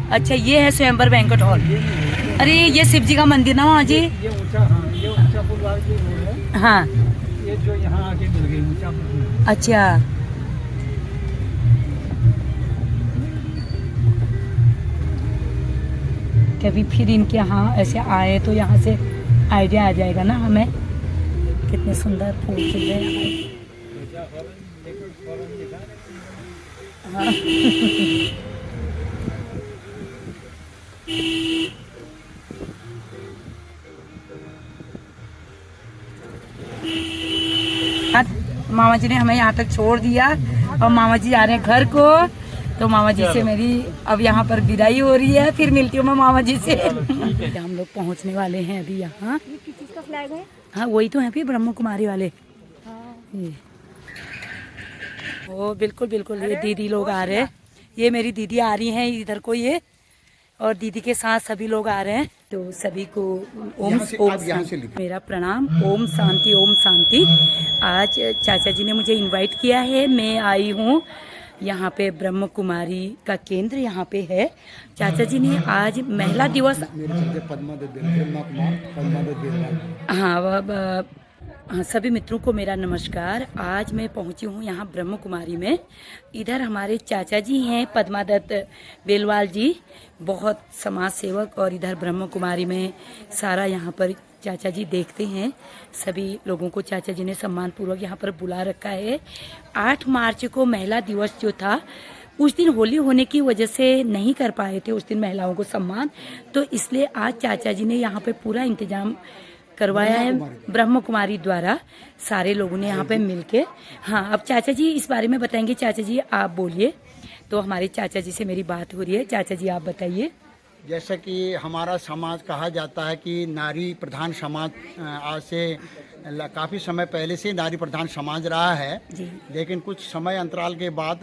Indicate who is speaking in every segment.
Speaker 1: अच्छा, ये है स्वयंवर बैंक्वेट हॉल। अरे ये शिव जी का मंदिर ना वहाँ जी।
Speaker 2: ये ऊंचा, हाँ, ये ऊंचा पुल वाला जो रोड है,
Speaker 1: हाँ,
Speaker 2: ये जो यहाँ आके मिल गई ऊंचा पुल।
Speaker 1: अच्छा। कभी फिर इनके यहाँ ऐसे आए तो यहाँ से आइडिया आ जाएगा ना हमें, कितने सुंदर फूल खिल रहे हैं। हाँ। मामा जी ने हमें यहाँ तक छोड़ दिया और मामा जी आ रहे हैं घर को। तो मामा जी से मेरी अब यहाँ पर विदाई हो रही है, फिर मिलती हूँ मैं मामा जी से। हम लोग पहुँचने वाले हैं अभी यहाँ।
Speaker 3: ये किस चीज का फ्लैग है?
Speaker 1: हाँ वही तो है फिर, ब्रह्म कुमारी वाले। ये ओ बिल्कुल बिल्कुल, ये दीदी लोग आ रहे हैं। ये मेरी दीदी आ रही हैं इधर को, ये और दीदी के साथ सभी लोग आ रहे हैं। तो सभी को ओम शांति, मेरा प्रणाम। ओम शांति, ओम शांति। आज चाचा जी ने मुझे इनवाइट किया है, मैं आई हूँ यहाँ पे ब्रह्म कुमारी का केंद्र यहाँ पे है। चाचा जी ने आज महिला दिवस, हाँ सभी मित्रों को मेरा नमस्कार। आज मैं पहुंची हूँ यहाँ ब्रह्म कुमारी में। इधर हमारे चाचा जी हैं पद्मा दत्त बेलवाल जी, बहुत समाज सेवक, और इधर ब्रह्म कुमारी में सारा यहाँ पर चाचा जी देखते हैं सभी लोगों को। चाचा जी ने सम्मान पूर्वक यहाँ पर बुला रखा है। 8 मार्च को महिला दिवस जो था, उस दिन होली होने की वजह से नहीं कर पाए थे उस दिन महिलाओं को सम्मान, तो इसलिए आज चाचा जी ने यहाँ पे पूरा इंतजाम करवाया है ब्रह्म कुमारी द्वारा, सारे लोगों ने यहाँ पे मिलके। हाँ, अब चाचा जी इस बारे में बताएंगे। चाचा जी आप बोलिए। तो हमारे चाचा जी से मेरी बात हो रही है। चाचा जी आप बताइए।
Speaker 4: जैसा कि हमारा समाज कहा जाता है कि नारी प्रधान समाज, आज से काफ़ी समय पहले से नारी प्रधान समाज रहा है, लेकिन कुछ समय अंतराल के बाद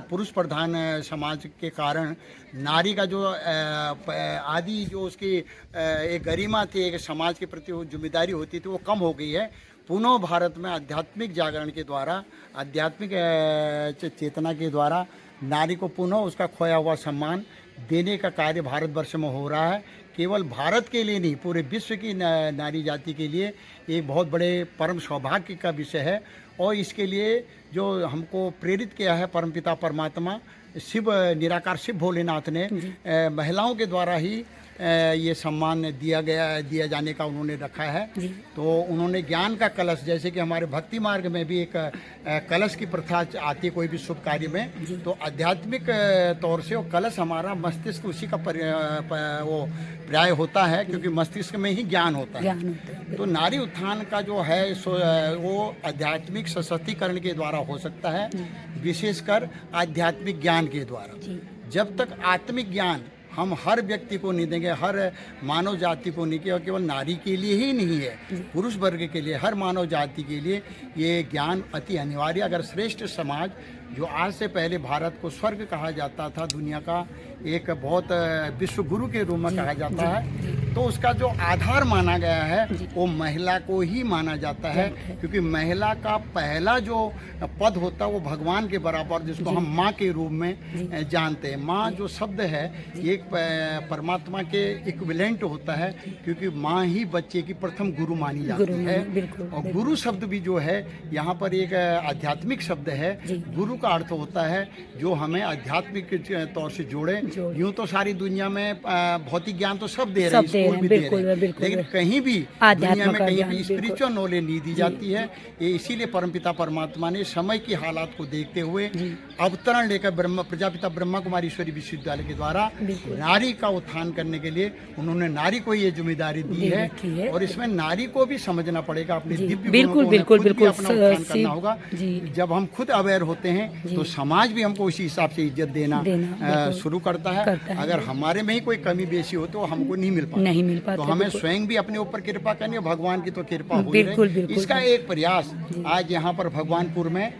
Speaker 4: पुरुष प्रधान समाज के कारण नारी का जो आदि जो उसकी एक गरिमा थी, एक समाज के प्रति वो जिम्मेदारी होती थी, वो कम हो गई है। पुनः भारत में आध्यात्मिक जागरण के द्वारा, आध्यात्मिक चेतना के द्वारा नारी को पुनः उसका खोया हुआ सम्मान देने का कार्य भारतवर्ष में हो रहा है। केवल भारत के लिए नहीं, पूरे विश्व की नारी जाति के लिए एक बहुत बड़े परम सौभाग्य का विषय है। और इसके लिए जो हमको प्रेरित किया है परमपिता परमात्मा शिव, निराकार शिव भोलेनाथ ने महिलाओं के द्वारा ही ये सम्मान दिया जाने का उन्होंने रखा है। तो उन्होंने ज्ञान का कलश, जैसे कि हमारे भक्ति मार्ग में भी एक कलश की प्रथा आती है कोई भी शुभ कार्य में, तो आध्यात्मिक तौर से वो कलश हमारा मस्तिष्क उसी का वो पर्याय होता है, क्योंकि मस्तिष्क में ही ज्ञान होता है। तो नारी उत्थान का जो है वो आध्यात्मिक सशक्तिकरण के द्वारा हो सकता है, विशेषकर आध्यात्मिक ज्ञान के द्वारा। जब तक आत्मिक ज्ञान हम हर व्यक्ति को नहीं देंगे, हर मानव जाति को नहीं, और केवल नारी के लिए ही नहीं है, पुरुष वर्ग के लिए, हर मानव जाति के लिए ये ज्ञान अति अनिवार्य। अगर श्रेष्ठ समाज, जो आज से पहले भारत को स्वर्ग कहा जाता था, दुनिया का एक बहुत विश्व गुरु के रूप में कहा जाता है, तो उसका जो आधार माना गया है वो महिला को ही माना जाता है, क्योंकि महिला का पहला जो पद होता है वो भगवान के बराबर, जिसको हम माँ के रूप में जानते हैं। माँ जो शब्द है एक परमात्मा के इक्विवेलेंट होता है, क्योंकि माँ ही बच्चे की प्रथम गुरु मानी जाती है। और गुरु शब्द भी जो है यहाँ पर एक आध्यात्मिक शब्द है। गुरु का अर्थ होता है जो हमें आध्यात्मिक तौर से जोड़े। यूं तो सारी दुनिया में भौतिक ज्ञान तो सब दे रहे हैं, स्कूल भी दे रहे हैं, लेकिन कहीं भी दुनिया में कहीं भी स्पिरिचुअल नॉलेज नहीं दी जाती है। ये इसीलिए परमपिता परमात्मा ने समय की हालात को देखते हुए अवतरण लेकर प्रजापिता ब्रह्मा कुमारी ईश्वरी विश्वविद्यालय के द्वारा नारी का उत्थान करने के लिए उन्होंने नारी को ये जिम्मेदारी दी है। और इसमें नारी को भी समझना पड़ेगा, अपने दिव्य
Speaker 1: बिल्कुल बिल्कुल बिल्कुल
Speaker 4: उत्थान करना होगा। जब हम खुद अवेयर होते हैं तो समाज भी हमको उसी हिसाब से इज्जत देना शुरू करता है। अगर हमारे में ही कोई कमी बेसी हो तो हमको नहीं मिल पाता, तो हमें स्वयं भी अपने ऊपर कृपा करनी है, भगवान की तो कृपा हो ही रही। इसका एक प्रयास आज यहाँ पर भगवानपुर में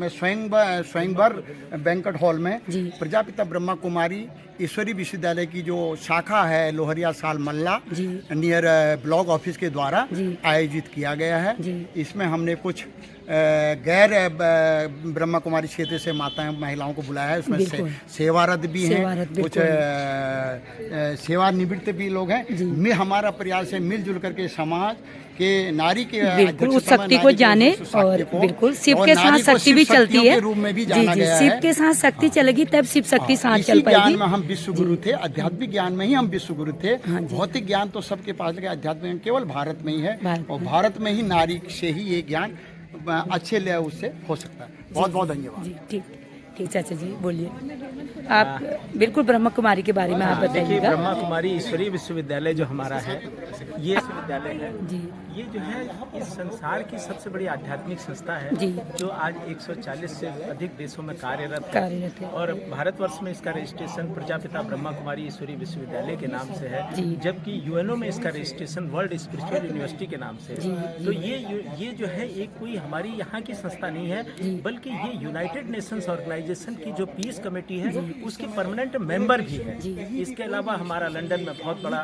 Speaker 4: स्वयंवर बैंक्वेट हॉल में प्रजापिता ब्रह्मा कुमारी ईश्वरी विश्वविद्यालय की जो शाखा है लोहरिया साल मल्ला नियर ब्लॉक ऑफिस के द्वारा आयोजित किया गया है। इसमें हमने कुछ गैर ब्रह्मा कुमारी क्षेत्र से माताएं महिलाओं को बुलाया है। उसमें
Speaker 1: बिल्कुल।
Speaker 4: सेवारत भी हैं,
Speaker 1: सेवारत,
Speaker 4: कुछ
Speaker 1: बिल्कुल।
Speaker 4: सेवानिवृत्त भी लोग हैं। में हमारा प्रयास है मिलजुल करके समाज के नारी के
Speaker 1: बिल्कुल उस
Speaker 4: अध्यक्षता में
Speaker 1: शक्ति
Speaker 4: नारी
Speaker 1: को
Speaker 4: के
Speaker 1: जाने
Speaker 4: उस शक्ति
Speaker 1: और
Speaker 4: को,
Speaker 1: बिल्कुल शिव
Speaker 4: और
Speaker 1: के
Speaker 4: नारी
Speaker 1: साथ
Speaker 4: को
Speaker 1: शक्ति भी
Speaker 4: शिव
Speaker 1: चलती
Speaker 4: शक्तियों
Speaker 1: है।
Speaker 4: के रूप में भी
Speaker 1: जी
Speaker 4: जाना
Speaker 1: जी
Speaker 4: गया
Speaker 1: शिव
Speaker 4: है।
Speaker 1: के साथ शक्ति चलेगी तब शिव शक्ति साथ
Speaker 4: इसी
Speaker 1: चल
Speaker 4: ज्ञान
Speaker 1: पाएगी।
Speaker 4: में हम विश्व गुरु थे, आध्यात्मिक ज्ञान में ही हम विश्व गुरु थे।
Speaker 1: हाँ जी।
Speaker 4: भौतिक ज्ञान तो सबके पास लगे, आध्यात्मिक ज्ञान केवल भारत में ही है,
Speaker 1: भारत
Speaker 4: और भारत में ही नारी से ही ये ज्ञान अच्छे ले उससे हो सकता है। बहुत बहुत धन्यवाद।
Speaker 1: जी ठीक ठीक चाचा जी बोलिए आप बिल्कुल ब्रह्मा कुमारी के बारे में आप
Speaker 3: देखिए,
Speaker 1: बताइएगा।
Speaker 3: ब्रह्मा कुमारी ईश्वरीय विश्वविद्यालय जो हमारा है, ये विश्वविद्यालय है,
Speaker 1: जी
Speaker 3: ये जो है इस संसार की सबसे बड़ी आध्यात्मिक संस्था है,
Speaker 1: जी।
Speaker 3: जो आज 140 से अधिक देशों में कार्यरत
Speaker 1: कार्यरत है।
Speaker 3: और भारतवर्ष में इसका रजिस्ट्रेशन प्रजापिता ब्रह्मा कुमारी ईश्वरीय विश्वविद्यालय के नाम से है,
Speaker 1: जी।
Speaker 3: जबकि यूएनओ में इसका रजिस्ट्रेशन वर्ल्ड स्पिरिचुअल यूनिवर्सिटी के नाम से
Speaker 1: जी,
Speaker 3: है। तो ये जो है एक कोई हमारी यहाँ की संस्था नहीं है, बल्कि ये यूनाइटेड नेशंस ऑर्गेनाइजेशन की जो पीस कमेटी है उसकी परमानेंट मेंबर भी है। इसके अलावा हमारा लंदन में बहुत बड़ा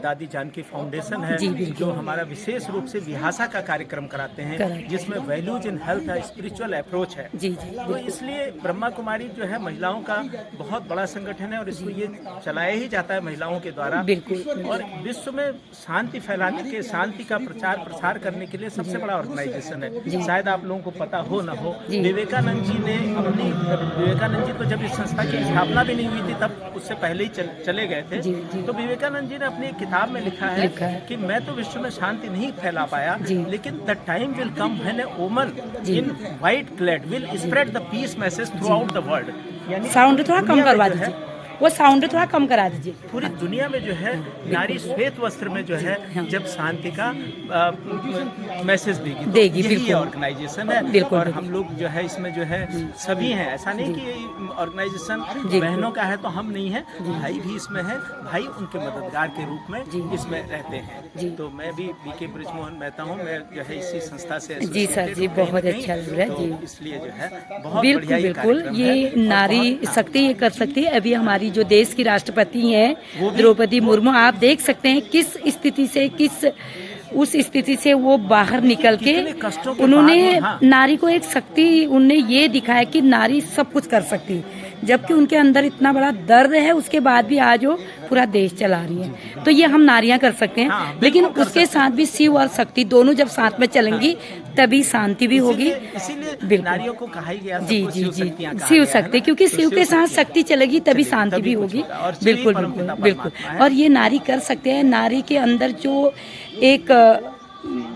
Speaker 3: दादी जानकी फाउंडेशन है,
Speaker 1: जी, बिल्कुल।
Speaker 3: जो हमारा विशेष रूप से विहासा का कार्यक्रम कराते हैं, जिसमें वैल्यूज इन हेल्थ है, स्पिरिचुअल अप्रोच है।
Speaker 1: जी जी
Speaker 3: तो इसलिए ब्रह्मा कुमारी जो है महिलाओं का बहुत बड़ा संगठन है, और इसको ये चलाया ही जाता है महिलाओं के द्वारा।
Speaker 1: बिल्कुल।
Speaker 3: और विश्व में शांति फैलाने के, शांति का प्रचार प्रसार करने के लिए सबसे बड़ा ऑर्गेनाइजेशन है। शायद आप लोगों को पता हो न हो, विवेकानंद जी ने विवेकानंद जी तो जब इस संस्था की स्थापना भी नहीं हुई थी तब उससे पहले ही चले गए थे। तो विवेकानंद जी ने अपनी एक किताब में लिखा है कि मैं तो विश्व में शांति नहीं फैला पाया, लेकिन the time will come when a woman in white clad will spread the peace message throughout the world. यानी
Speaker 1: साउंड थोड़ा कम करवा दीजिए, वो साउंड थोड़ा कम करा दीजिए।
Speaker 3: पूरी दुनिया में जो है नारी श्वेत वस्त्र में जो है जब शांति का मैसेज देगी, तो यही
Speaker 1: बिल्कुल।
Speaker 3: ऑर्गेनाइजेशन है।
Speaker 1: बिल्कुल,
Speaker 3: और
Speaker 1: बिल्कुल।
Speaker 3: हम लोग जो है इसमें जो है सभी हैं, ऐसा नहीं कि ऑर्गेनाइजेशन बहनों का है तो हम नहीं है, भाई भी इसमें है, भाई उनके मददगार के रूप में इसमें रहते हैं। तो मैं भी बीके ब्रिजमोहन मेहता हूँ, मैं जो है इसी संस्था से
Speaker 1: जी सर जी, बहुत अच्छा लग रहा है जी।
Speaker 3: इसलिए जो है बहुत
Speaker 1: बिल्कुल
Speaker 3: बढ़िया
Speaker 1: बिल्कुल ये नारी शक्ति ये कर सकती है। अभी हमारी जो देश की राष्ट्रपति हैं द्रौपदी मुर्मू, आप देख सकते हैं किस स्थिति से, किस उस स्थिति से वो बाहर निकल के उन्होंने नारी को एक शक्ति, उनने ये दिखाया कि नारी सब कुछ कर सकती है, जबकि उनके अंदर इतना बड़ा दर्द है, उसके बाद भी आज वो पूरा देश चला रही है। तो ये हम नारियां कर सकते हैं, लेकिन उसके साथ भी शिव और शक्ति दोनों जब साथ में चलेंगी तभी शांति भी होगी।
Speaker 3: इसीलिए नारियों को कहा ही गया
Speaker 1: जी जी जी शिव शक्ति, क्योंकि शिव के साथ शक्ति चलेगी तभी शांति भी होगी। बिल्कुल बिल्कुल बिल्कुल। और ये नारी कर सकते हैं। नारी के अंदर जो एक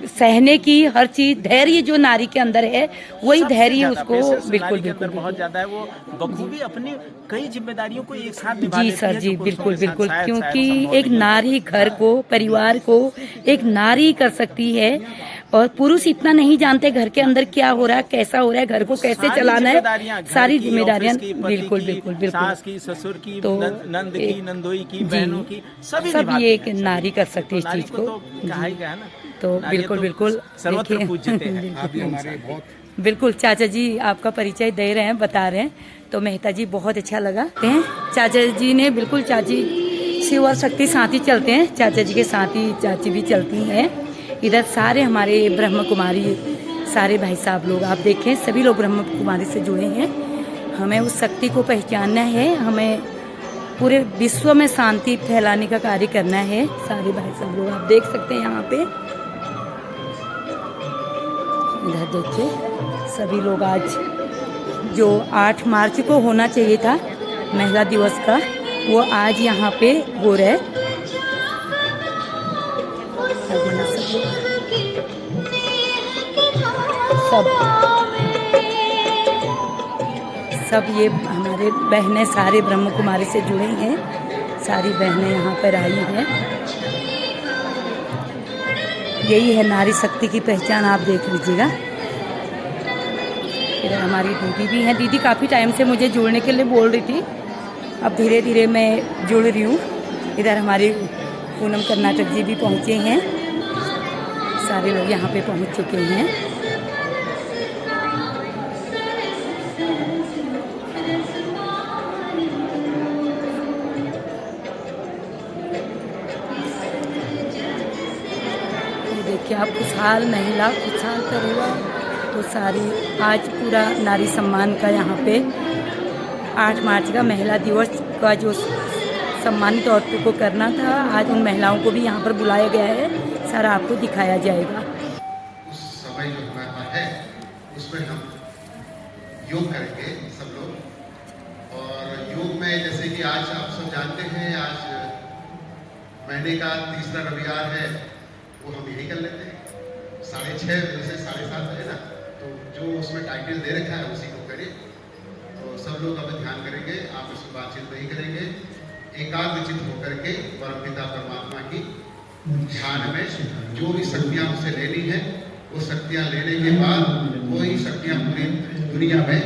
Speaker 1: सहने की हर चीज धैर्य जो नारी के अंदर है, वही धैर्य उसको बिल्कुल बिल्कुल
Speaker 3: बहुत ज्यादा है। वो बखूबी अपनी कई जिम्मेदारियों को एक साथ निभा
Speaker 1: जी
Speaker 3: लेती
Speaker 1: सर
Speaker 3: है,
Speaker 1: जी
Speaker 3: जो
Speaker 1: बिल्कुल
Speaker 3: पुरुषों के
Speaker 1: बिल्कुल,
Speaker 3: साथ शायद
Speaker 1: क्योंकि
Speaker 3: संभव
Speaker 1: एक
Speaker 3: नहीं
Speaker 1: नारी घर को, परिवार को एक नारी कर सकती है, और पुरुष इतना नहीं जानते घर के अंदर क्या हो रहा है, कैसा हो रहा है, घर को कैसे चलाना है, सारी जिम्मेदारियां। बिल्कुल बिल्कुल बिल्कुल।
Speaker 3: सास की, ससुर की,
Speaker 1: तो
Speaker 3: नंद की, नंदोई की, बहनों की,
Speaker 1: सब
Speaker 3: निभाती
Speaker 1: ये एक
Speaker 3: है।
Speaker 1: नारी कर सकती है इस चीज को।
Speaker 3: कहा ही गया ना,
Speaker 1: तो बिल्कुल बिल्कुल
Speaker 3: सर्वत्र
Speaker 1: देखिए,
Speaker 3: पूज्यते हैं।
Speaker 4: आप भी हमारे बहुत
Speaker 1: बिल्कुल चाचा जी आपका परिचय दे रहे हैं, बता रहे हैं, तो मेहता जी बहुत अच्छा लगा। चाचा जी ने बिल्कुल, चाची शिव और शक्ति साथ ही चलते हैं, चाचा जी के साथ ही चाची भी चलती हैं। इधर सारे हमारे ब्रह्म कुमारी, सारे भाई साहब लोग आप देखें, सभी लोग ब्रह्म कुमारी से जुड़े हैं। हमें उस शक्ति को पहचानना है, हमें पूरे विश्व में शांति फैलाने का कार्य करना है। सारे भाई साहब लोग आप देख सकते हैं यहाँ पे, इधर देखिए सभी लोग। आज जो 8 मार्च को होना चाहिए था महिला दिवस का, वो आज यहाँ पे हो रहा है। सब ये हमारे बहनें सारे ब्रह्म कुमारी से जुड़े हैं, सारी बहनें यहाँ पर आई हैं। यही है नारी शक्ति की पहचान, आप देख लीजिएगा। इधर हमारी दीदी भी हैं, दीदी काफ़ी टाइम से मुझे जुड़ने के लिए बोल रही थी, अब धीरे धीरे मैं जुड़ रही हूँ। इधर हमारी पूनम कर्नाटक जी भी पहुँचे हैं, सारे लोग यहाँ पे पहुँच चुके हैं। देखिए आप, खुशहाल महिला, खुशहाल परिवार, तो सारी आज पूरा नारी सम्मान का यहाँ पे 8 मार्च का महिला दिवस का जो सम्मानित औरतों को करना था, आज उन महिलाओं को भी यहाँ पर बुलाया गया है। सारा आपको दिखाया जाएगा।
Speaker 5: उस समय जो हमारे पास है उसमें हम योग करेंगे सब लोग। और योग में जैसे कि आज आप सब जानते हैं, आज महीने का तीसरा रविवार है, वो हम यही कर लेते हैं 6:30 बजे से 7:30 बजे ना, तो जो उसमें टाइटल दे रखा है उसी को करिए। तो सब लोग अब ध्यान करेंगे, आप इसमें बातचीत नहीं करेंगे, एकाग्रचित होकर के परमपिता परमात्मा की ध्यान में जो भी शक्तियां उसे लेनी है वो शक्तियां लेने के बाद वही शक्तियां पूरी दुनिया में